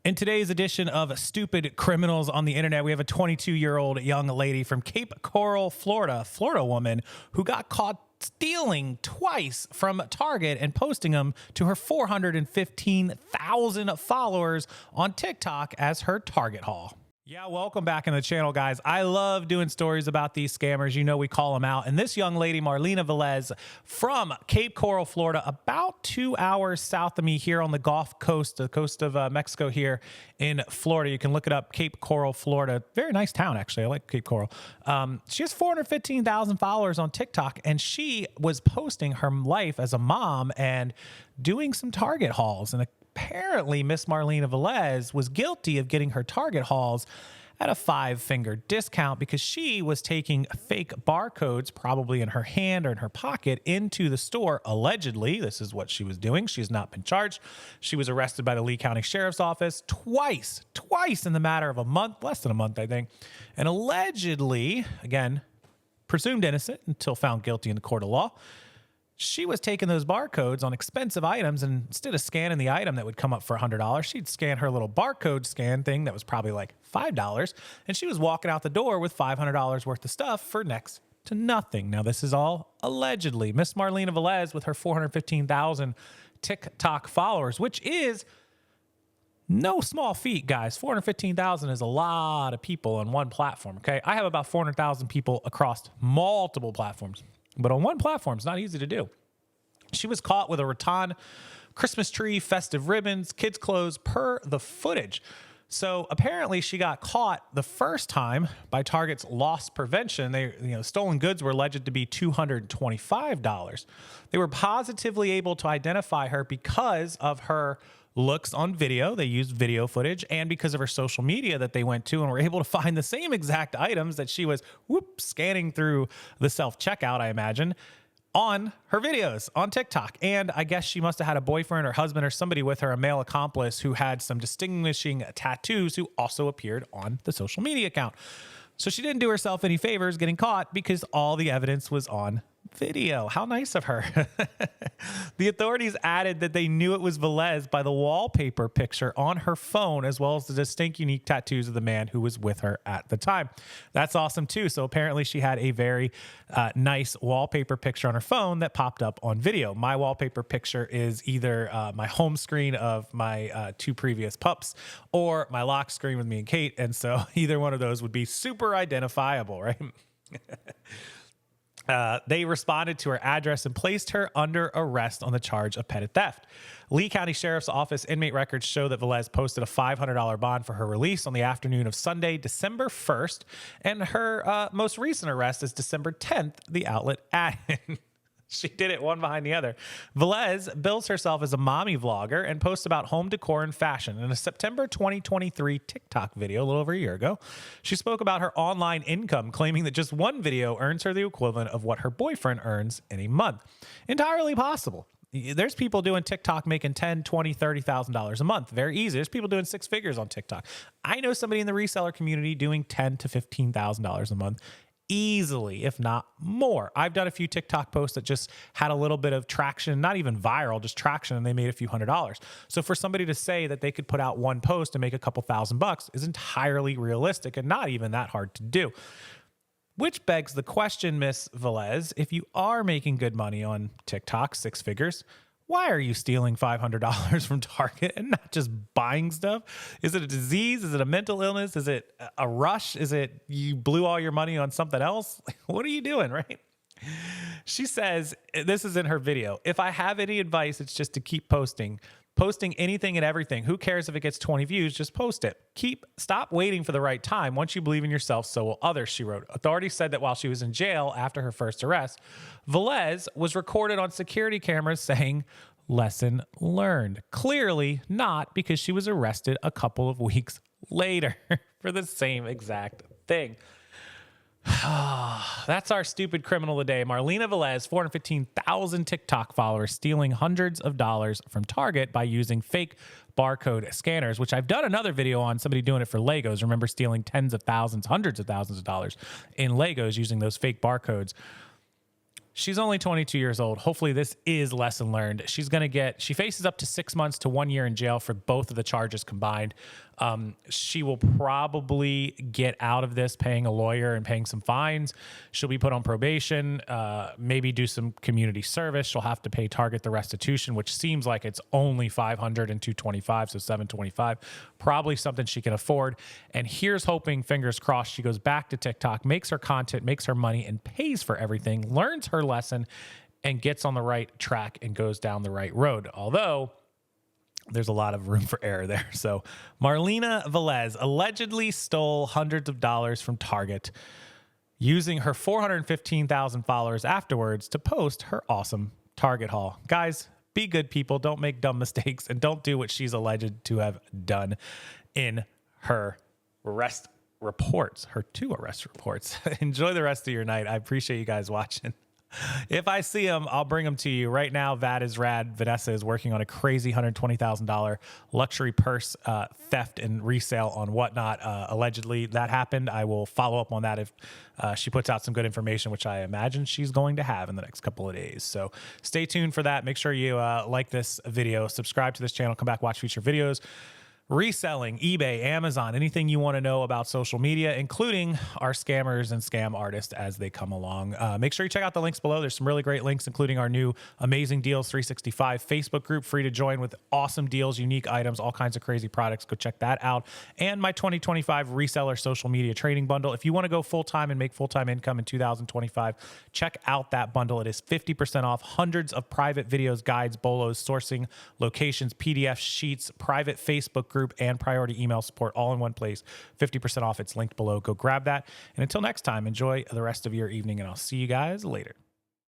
In today's edition of Stupid Criminals on the Internet, we have a 22-year-old young lady from Cape Coral, Florida, woman who got caught stealing twice from Target and posting them to her 415,000 followers on TikTok as her Target haul. Yeah, welcome back in the channel, guys. I love doing stories about these scammers. You know we call them out. And this young lady, Marlena Velez, from Cape Coral, Florida, about 2 hours south of me here on the Gulf Coast, the coast of Mexico here in Florida. You can look it up, Cape Coral, Florida. Very nice town, actually. I like Cape Coral. She has 415,000 followers on TikTok, and she was posting her life as a mom and doing some Target hauls. And apparently, Miss Marlena Velez was guilty of getting her Target hauls at a 5-finger discount because she was taking fake barcodes, probably in her hand or in her pocket, into the store. Allegedly, this is what she was doing. She has not been charged. She was arrested by the Lee County Sheriff's Office twice in the matter of a month, less than a month, I think. And allegedly, again, presumed innocent until found guilty in the court of law, she was taking those barcodes on expensive items, and instead of scanning the item that would come up for $100, she'd scan her little barcode scan thing that was probably like $5, and she was walking out the door with $500 worth of stuff for next to nothing. Now, this is all allegedly. Miss Marlena Velez with her 415,000 TikTok followers, which is no small feat, guys. 415,000 is a lot of people on one platform, okay? I have about 400,000 people across multiple platforms. But on one platform, it's not easy to do. She was caught with a rattan, Christmas tree, festive ribbons, kids' clothes per the footage. So apparently she got caught the first time by Target's loss prevention. Stolen goods were alleged to be $225. They were positively able to identify her because of her looks on video. They used video footage, and because of her social media that they went to, and were able to find the same exact items that she was scanning through the self-checkout, I imagine, on her videos on TikTok. And I guess she must have had a boyfriend or husband or somebody with her, a male accomplice who had some distinguishing tattoos, who also appeared on the social media account. So she didn't do herself any favors getting caught because all the evidence was on video. How nice of her. The authorities added that they knew it was Velez by the wallpaper picture on her phone, as well as the distinct, unique tattoos of the man who was with her at the time. That's awesome too. So apparently she had a very nice wallpaper picture on her phone that popped up on video. My wallpaper picture is either my home screen of my 2 previous pups, or my lock screen with me and Kate. And so either one of those would be super identifiable, right? They responded to her address and placed her under arrest on the charge of petty theft. Lee County Sheriff's Office inmate records show that Velez posted a $500 bond for her release on the afternoon of Sunday, December 1st, and her most recent arrest is December 10th, the outlet added. She did it one behind the other. Velez bills herself as a mommy vlogger and posts about home decor and fashion. In a September 2023 TikTok video, a little over a year ago, she spoke about her online income, claiming that just one video earns her the equivalent of what her boyfriend earns in a month. Entirely possible. There's people doing TikTok making $10,000, $20,000, $30,000 a month. Very easy. There's people doing 6 figures on TikTok. I know somebody in the reseller community doing $10,000 to $15,000 a month. Easily, if not more. I've done a few TikTok posts that just had a little bit of traction, not even viral, just traction, and they made a few $100s. So for somebody to say that they could put out one post and make a couple $1,000 is entirely realistic and not even that hard to do. Which begs the question, Miss Velez, if you are making good money on TikTok, 6 figures, why are you stealing $500 from Target and not just buying stuff? Is it a disease? Is it a mental illness? Is it a rush? Is it you blew all your money on something else? What are you doing, right? She says, this is in her video, if I have any advice, it's just to keep posting anything and everything. Who cares if it gets 20 views? Just post it. Stop waiting for the right time. Once you believe in yourself, so will others, she wrote. Authorities said that while she was in jail after her first arrest, Velez was recorded on security cameras saying, lesson learned. Clearly not, because she was arrested a couple of weeks later for the same exact thing. That's our stupid criminal today. Marlena Velez, 415,000 TikTok followers, stealing hundreds of dollars from Target by using fake barcode scanners, which I've done another video on, somebody doing it for Legos. Remember stealing tens of thousands, hundreds of thousands of dollars in Legos using those fake barcodes. She's only 22 years old. Hopefully this is lesson learned. She faces up to 6 months to 1 year in jail for both of the charges combined. She will probably get out of this paying a lawyer and paying some fines. She'll be put on probation, maybe do some community service. She'll have to pay Target the restitution, which seems like it's only $500 and $225, so $725. Probably something she can afford. And here's hoping, fingers crossed, she goes back to TikTok, makes her content, makes her money, and pays for everything, learns her lesson, and gets on the right track and goes down the right road. Although there's a lot of room for error there. So Marlena Velez allegedly stole hundreds of dollars from Target, using her 415,000 followers afterwards to post her awesome Target haul. Guys, be good people. Don't make dumb mistakes, and don't do what she's alleged to have done in her arrest reports, her 2 arrest reports. Enjoy the rest of your night. I appreciate you guys watching. If I see them, I'll bring them to you. Right now, Vad is rad. Vanessa is working on a crazy $120,000 luxury purse theft and resale on Whatnot. Allegedly, that happened. I will follow up on that if she puts out some good information, which I imagine she's going to have in the next couple of days. So stay tuned for that. Make sure you like this video, subscribe to this channel, come back, watch future videos. Reselling, eBay, Amazon, anything you want to know about social media, including our scammers and scam artists as they come along. Make sure you check out the links below. There's some really great links, including our new Amazing Deals 365 Facebook group, free to join, with awesome deals, unique items, all kinds of crazy products. Go check that out. And my 2025 reseller social media training bundle. If you want to go full-time and make full-time income in 2025, check out that bundle. It is 50% off. Hundreds of private videos, guides, bolos, sourcing, locations, PDF sheets, private Facebook group, and priority email support all in one place. 50% off. It's linked below. Go grab that. And until next time, enjoy the rest of your evening, and I'll see you guys later.